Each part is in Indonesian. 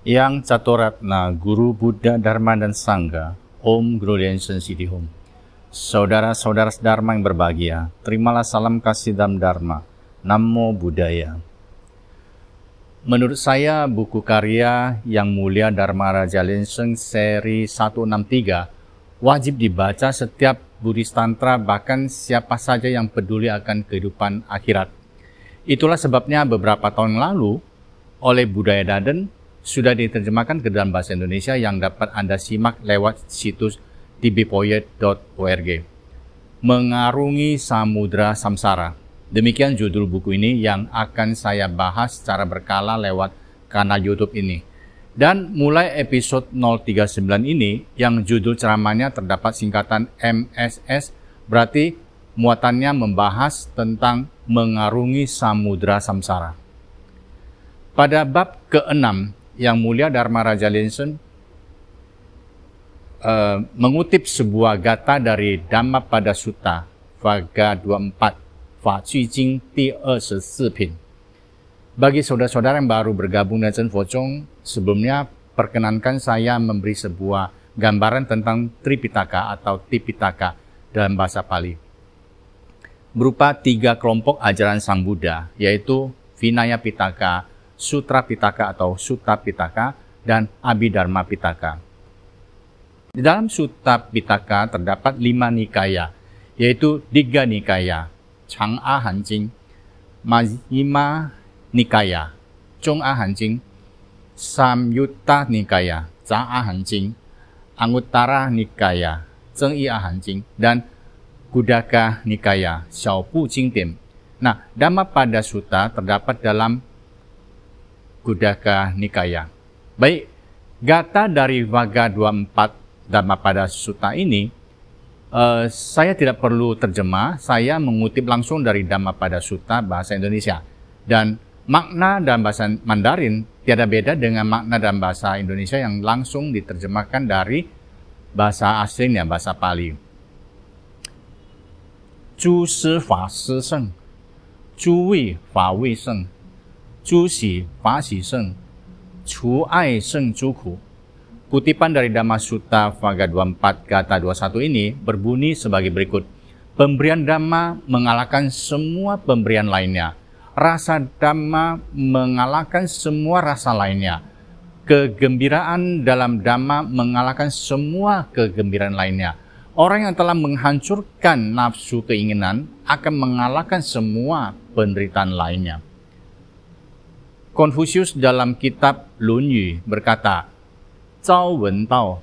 Yang Caturatna, Guru Buddha, Dharma, dan Sangha, Om Guru Liansen Siddhi Om. Saudara-saudara Dharma yang berbahagia, terimalah salam kasih dalam Dharma. Namo Buddhaya. Menurut saya, buku karya Yang Mulia Dharma Raja Liansen seri 163 wajib dibaca setiap Buddhis Tantra, bahkan siapa saja yang peduli akan kehidupan akhirat. Itulah sebabnya beberapa tahun lalu oleh Budaya Daden sudah diterjemahkan ke dalam bahasa Indonesia yang dapat Anda simak lewat situs dbpoet.org. Mengarungi Samudra Samsara. Demikian judul buku ini yang akan saya bahas secara berkala lewat kanal YouTube ini. Dan mulai episode 039 ini yang judul ceramahnya terdapat singkatan MSS, berarti muatannya membahas tentang mengarungi Samudra Samsara. Pada bab ke-6, Yang Mulia Dharma Raja Liansen mengutip sebuah gata dari Dhammapada Sutta, Vaga 24, Fa Cui Jing Di 24 Pin. Bagi saudara-saudara yang baru bergabung dengan Chen Focong, sebelumnya perkenankan saya memberi sebuah gambaran tentang Tripitaka atau Tipitaka dalam bahasa Pali. Berupa 3 kelompok ajaran Sang Buddha, yaitu Vinaya Pitaka, Sutra Pitaka atau Sutta Pitaka, dan Abhidharma Pitaka. Di dalam Sutta Pitaka terdapat 5 nikaya, yaitu Digha Nikaya, Chang'a Hanjing, Majjhima Nikaya, Chong'a Hanjing, Samyutta Nikaya, Za'a Hanjing, Anguttara Nikaya, Zheng'i'a Hanjing, dan Guddaka Nikaya, Xiaobu Jingdian. Nah, Dhammapada Sutta terdapat dalam Guddaka Nikaya. Baik, gata dari Vaga 24 Dhammapada Sutta ini, saya tidak perlu terjemah, saya mengutip langsung dari Dhammapada Sutta bahasa Indonesia. Dan makna dalam bahasa Mandarin tiada beda dengan makna dalam bahasa Indonesia yang langsung diterjemahkan dari bahasa aslinya, bahasa Pali. Zhu shi fa shi sheng, zhu wei fa wei sheng, zhu xi fa xi sheng, chu ai sheng zhu ku. Kutipan dari Dhamma Sutta Vaga 24 Gata 21 ini berbunyi sebagai berikut. Pemberian Dhamma mengalahkan semua pemberian lainnya. Rasa Dhamma mengalahkan semua rasa lainnya. Kegembiraan dalam Dhamma mengalahkan semua kegembiraan lainnya. Orang yang telah menghancurkan nafsu keinginan akan mengalahkan semua penderitaan lainnya. Konfusius dalam kitab Lun Yu berkata, Zhao wen dao,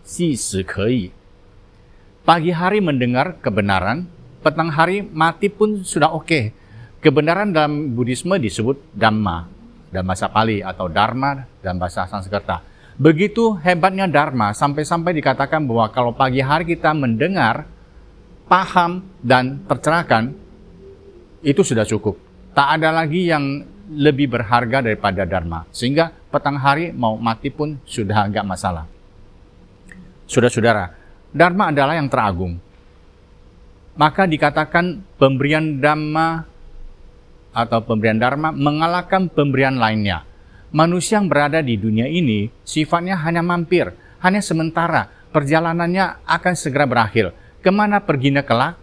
xi shi ke yi. Pagi hari mendengar kebenaran, petang hari mati pun sudah oke. Kebenaran dalam Buddhisme disebut Dhamma dalam bahasa Pali atau Dharma dalam bahasa Sanskerta. Begitu hebatnya Dharma sampai-sampai dikatakan bahwa kalau pagi hari kita mendengar, paham, dan tercerahkan, itu sudah cukup. Tak ada lagi yang lebih berharga daripada Dharma. Sehingga petang hari mau mati pun sudah enggak masalah. Saudara-saudara, Dharma adalah yang teragung. Maka dikatakan pemberian Dhamma atau pemberian Dharma mengalahkan pemberian lainnya. Manusia yang berada di dunia ini sifatnya hanya mampir, hanya sementara. Perjalanannya akan segera berakhir. Kemana perginya kelak?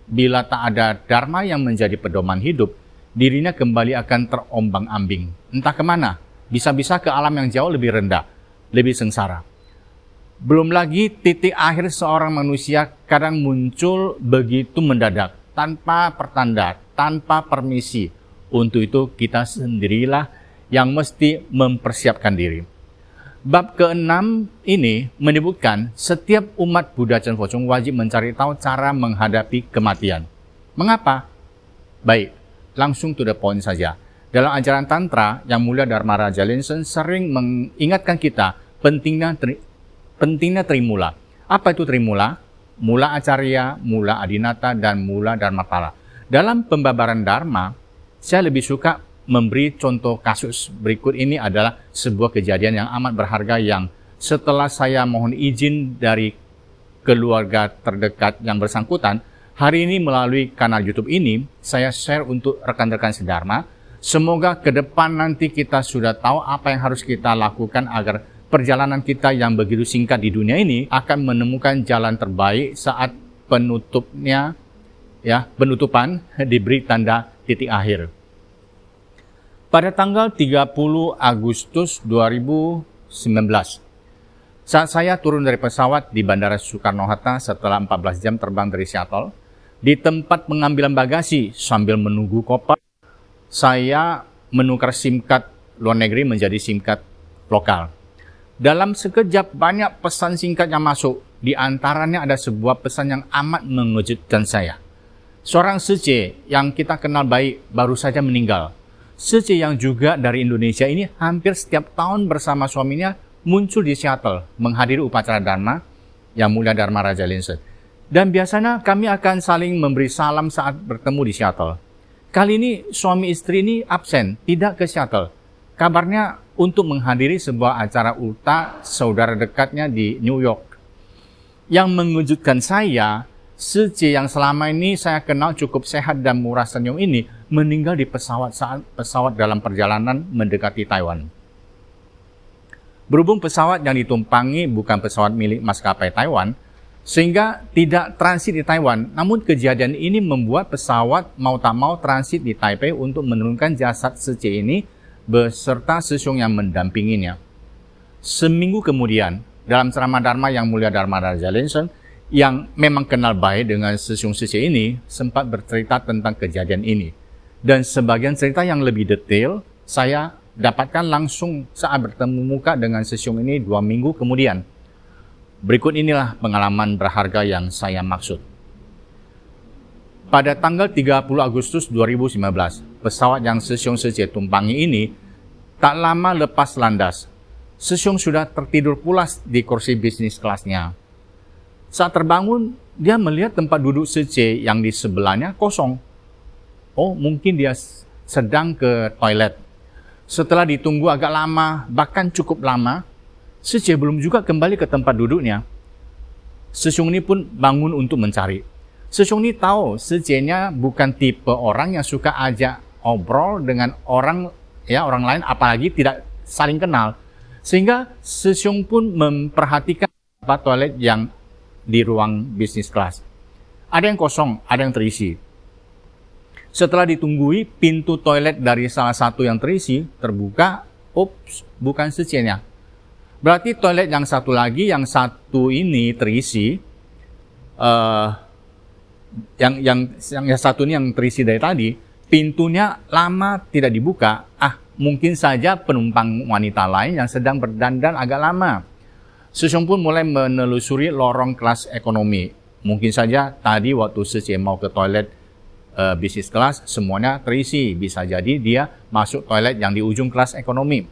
Bila tak ada Dharma yang menjadi pedoman hidup, dirinya kembali akan terombang-ambing. Entah kemana, bisa-bisa ke alam yang jauh lebih rendah, lebih sengsara. Belum lagi titik akhir seorang manusia kadang muncul begitu mendadak, tanpa pertanda, tanpa permisi. Untuk itu kita sendirilah yang mesti mempersiapkan diri. Bab ke-6 ini menyebutkan setiap umat Buddha Chen Focong wajib mencari tahu cara menghadapi kematian. Mengapa? Baik, langsung to the point saja. Dalam ajaran Tantra, Yang Mulia Dharma Raja Liansen sering mengingatkan kita pentingnya Trimula. Apa itu Trimula? Mula Acarya, Mula Adinata, dan Mula Dharmapala. Dalam pembabaran Dharma, saya lebih suka memberi contoh kasus. Berikut ini adalah sebuah kejadian yang amat berharga yang setelah saya mohon izin dari keluarga terdekat yang bersangkutan, hari ini melalui kanal YouTube ini, saya share untuk rekan-rekan sedharma Semoga ke depan nanti kita sudah tahu apa yang harus kita lakukan agar perjalanan kita yang begitu singkat di dunia ini akan menemukan jalan terbaik saat penutupan diberi tanda titik akhir. Pada tanggal 30 Agustus 2019, saat saya turun dari pesawat di Bandara Soekarno-Hatta setelah 14 jam terbang dari Seattle, di tempat pengambilan bagasi sambil menunggu koper, saya menukar SIM card luar negeri menjadi SIM card lokal. Dalam sekejap banyak pesan singkat yang masuk, di antaranya ada sebuah pesan yang amat mengejutkan saya. Seorang Sece yang kita kenal baik baru saja meninggal. Sece yang juga dari Indonesia ini hampir setiap tahun bersama suaminya muncul di Seattle menghadiri upacara Dharma Yang Mulia Dharma Raja Linsen. Dan biasanya kami akan saling memberi salam saat bertemu di Seattle. Kali ini suami istri ini absen, tidak ke Seattle. Kabarnya untuk menghadiri sebuah acara ulta saudara dekatnya di New York. Yang mengejutkan saya, Sece yang selama ini saya kenal cukup sehat dan murah senyum ini meninggal di pesawat saat pesawat dalam perjalanan mendekati Taiwan. Berhubung pesawat yang ditumpangi bukan pesawat milik maskapai Taiwan, sehingga tidak transit di Taiwan, namun kejadian ini membuat pesawat mau tak mau transit di Taipei untuk menurunkan jasad Sece ini beserta Sesung yang mendampinginya. Seminggu kemudian, dalam ceramah Dharma Yang Mulia Dharma Raja Linsen, yang memang kenal baik dengan Sesung Sece ini, sempat bercerita tentang kejadian ini. Dan sebagian cerita yang lebih detail, saya dapatkan langsung saat bertemu muka dengan Sesung ini 2 minggu kemudian. Berikut inilah pengalaman berharga yang saya maksud. Pada tanggal 30 Agustus 2019, pesawat yang Sesung Sece tumpangi ini tak lama lepas landas. Sesung sudah tertidur pulas di kursi bisnis kelasnya. Saat terbangun, dia melihat tempat duduk Sece yang di sebelahnya kosong. Oh, mungkin dia sedang ke toilet. Setelah ditunggu agak lama, bahkan cukup lama, Sece belum juga kembali ke tempat duduknya. Sesung ini pun bangun untuk mencari. Sesung ini tahu Sece-nya bukan tipe orang yang suka ajak obrol dengan orang lain, apalagi tidak saling kenal. Sehingga Sesung pun memperhatikan toilet yang di ruang bisnis kelas. Ada yang kosong, ada yang terisi. Setelah ditunggui, pintu toilet dari salah satu yang terisi terbuka. Ups, bukan Sece-nya. Berarti toilet yang satu lagi, yang satu ini terisi, yang satu ini yang terisi dari tadi, pintunya lama tidak dibuka. Mungkin saja penumpang wanita lain yang sedang berdandan agak lama. Sesung pun mulai menelusuri lorong kelas ekonomi. Mungkin saja tadi waktu Sece mau ke toilet bisnis kelas, semuanya terisi. Bisa jadi dia masuk toilet yang di ujung kelas ekonomi.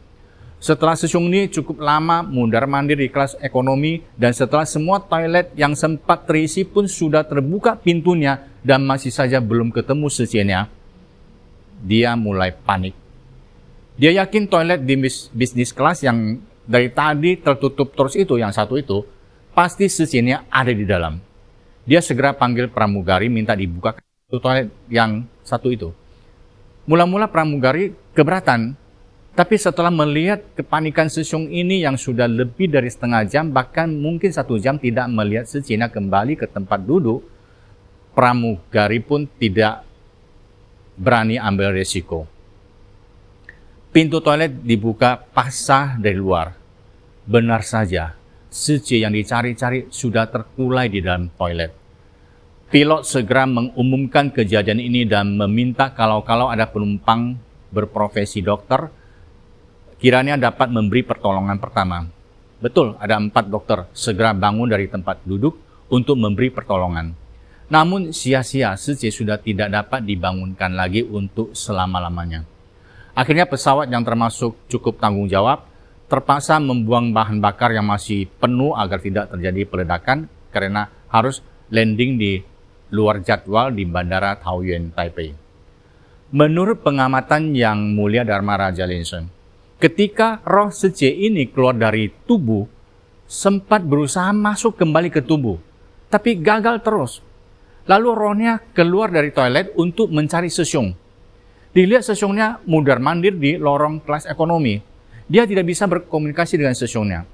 Setelah Sesung ini cukup lama mundar-mandir di kelas ekonomi, dan setelah semua toilet yang sempat terisi pun sudah terbuka pintunya dan masih saja belum ketemu Sece-nya, dia mulai panik. Dia yakin toilet di bisnis kelas yang dari tadi tertutup terus itu, yang satu itu, pasti Sece-nya ada di dalam. Dia segera panggil pramugari minta dibuka toilet yang satu itu. Mula-mula pramugari keberatan, tapi setelah melihat kepanikan Sesung ini yang sudah lebih dari setengah jam, bahkan mungkin 1 jam tidak melihat Sece-nya kembali ke tempat duduk, pramugari pun tidak berani ambil resiko. Pintu toilet dibuka pasah dari luar. Benar saja, Sece yang dicari-cari sudah terkulai di dalam toilet. Pilot segera mengumumkan kejadian ini dan meminta kalau ada penumpang berprofesi dokter, kiranya dapat memberi pertolongan pertama. Betul, ada 4 dokter segera bangun dari tempat duduk untuk memberi pertolongan. Namun sia-sia, Sece sudah tidak dapat dibangunkan lagi untuk selama-lamanya. Akhirnya pesawat yang termasuk cukup tanggung jawab terpaksa membuang bahan bakar yang masih penuh agar tidak terjadi peledakan karena harus landing di luar jadwal di Bandara Taoyuan, Taipei. Menurut pengamatan Yang Mulia Dharma Raja Linsen, ketika roh Sece ini keluar dari tubuh, sempat berusaha masuk kembali ke tubuh, tapi gagal terus. Lalu rohnya keluar dari toilet untuk mencari Sesung. Dilihat sesungguhnya mundar-mandir di lorong kelas ekonomi. Dia tidak bisa berkomunikasi dengan sesungguhnya.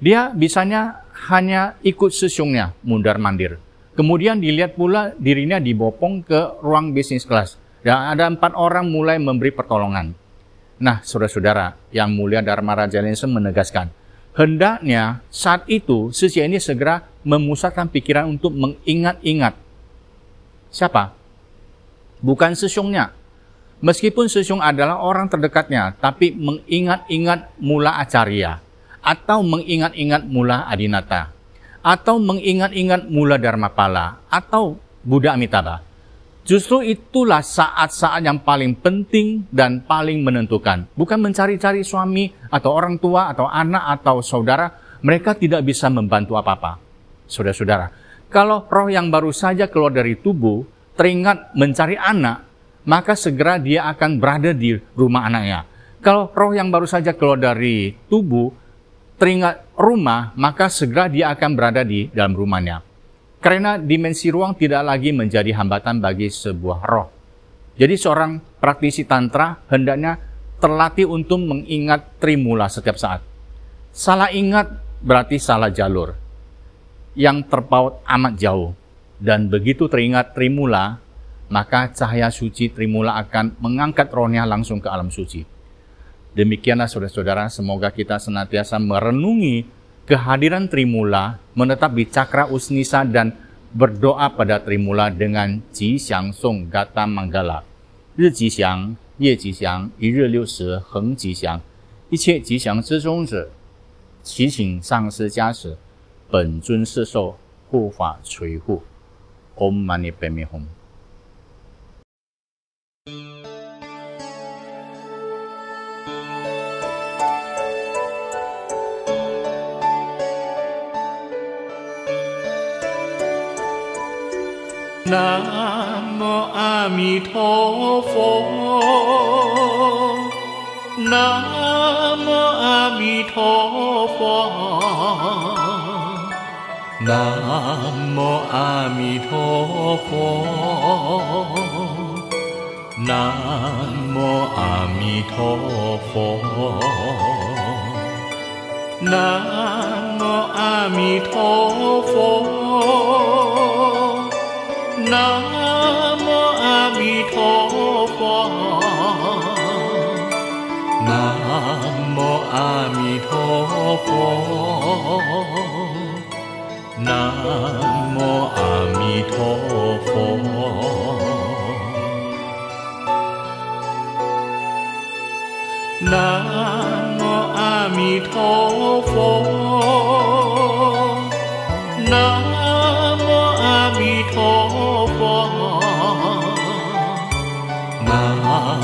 Dia bisanya hanya ikut sesungguhnya mundar-mandir. Kemudian dilihat pula dirinya dibopong ke ruang bisnis kelas. Dan ada 4 orang mulai memberi pertolongan. Nah, saudara-saudara, yang mulia Dharma Raja Lensen menegaskan, hendaknya saat itu Sisi ini segera memusatkan pikiran untuk mengingat-ingat. Siapa? Bukan sesungguhnya. Meskipun sesung adalah orang terdekatnya, tapi mengingat-ingat Mula Acarya, atau mengingat-ingat Mula Adinata, atau mengingat-ingat Mula Dharmapala, atau Buddha Amitabha. Justru itulah saat-saat yang paling penting dan paling menentukan. Bukan mencari-cari suami atau orang tua atau anak atau saudara. Mereka tidak bisa membantu apa-apa. Saudara-saudara, kalau roh yang baru saja keluar dari tubuh teringat mencari anak, maka segera dia akan berada di rumah anaknya. Kalau roh yang baru saja keluar dari tubuh teringat rumah, maka segera dia akan berada di dalam rumahnya. Karena dimensi ruang tidak lagi menjadi hambatan bagi sebuah roh. Jadi seorang praktisi tantra hendaknya terlatih untuk mengingat Trimula setiap saat. Salah ingat berarti salah jalur, yang terpaut amat jauh. Dan begitu teringat Trimula, maka cahaya suci Trimula akan mengangkat rohnya langsung ke alam suci. Demikianlah saudara-saudara, semoga kita senantiasa merenungi kehadiran Trimula, menetap di cakra Usnisa dan berdoa pada Trimula dengan Ji Xiang Song Gata Manggala. Ri Ji Xiang, Ye Ji Xiang, 一日60, 恒吉祥，一切吉祥之中者，祈请上师加持，本尊摄受护法垂护。Om Mani Padme Hum。南无阿弥陀佛，南无阿弥陀佛，南无阿弥陀佛，南无阿弥陀佛，南无阿弥陀佛。南无阿弥陀佛，南无阿弥陀佛，南无阿弥陀佛，南无阿弥陀佛，南无阿弥陀佛。南无阿弥陀佛，南无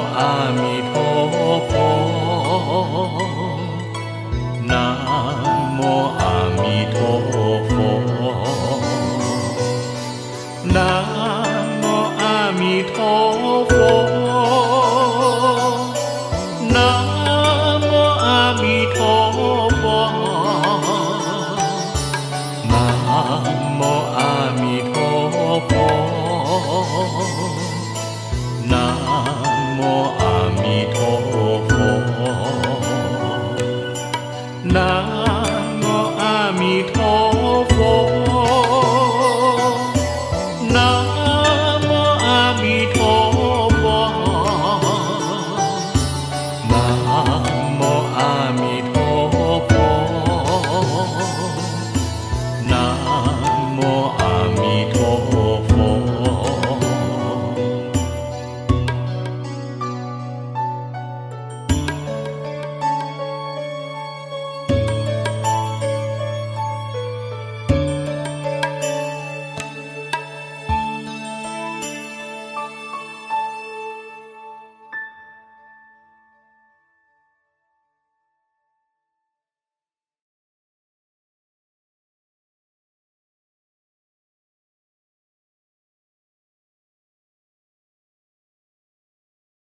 阿弥陀佛，南无阿弥陀佛，南无阿弥陀佛，南无阿弥陀佛。南无阿弥陀佛，南无阿弥陀佛，南无阿弥陀佛，南无阿弥。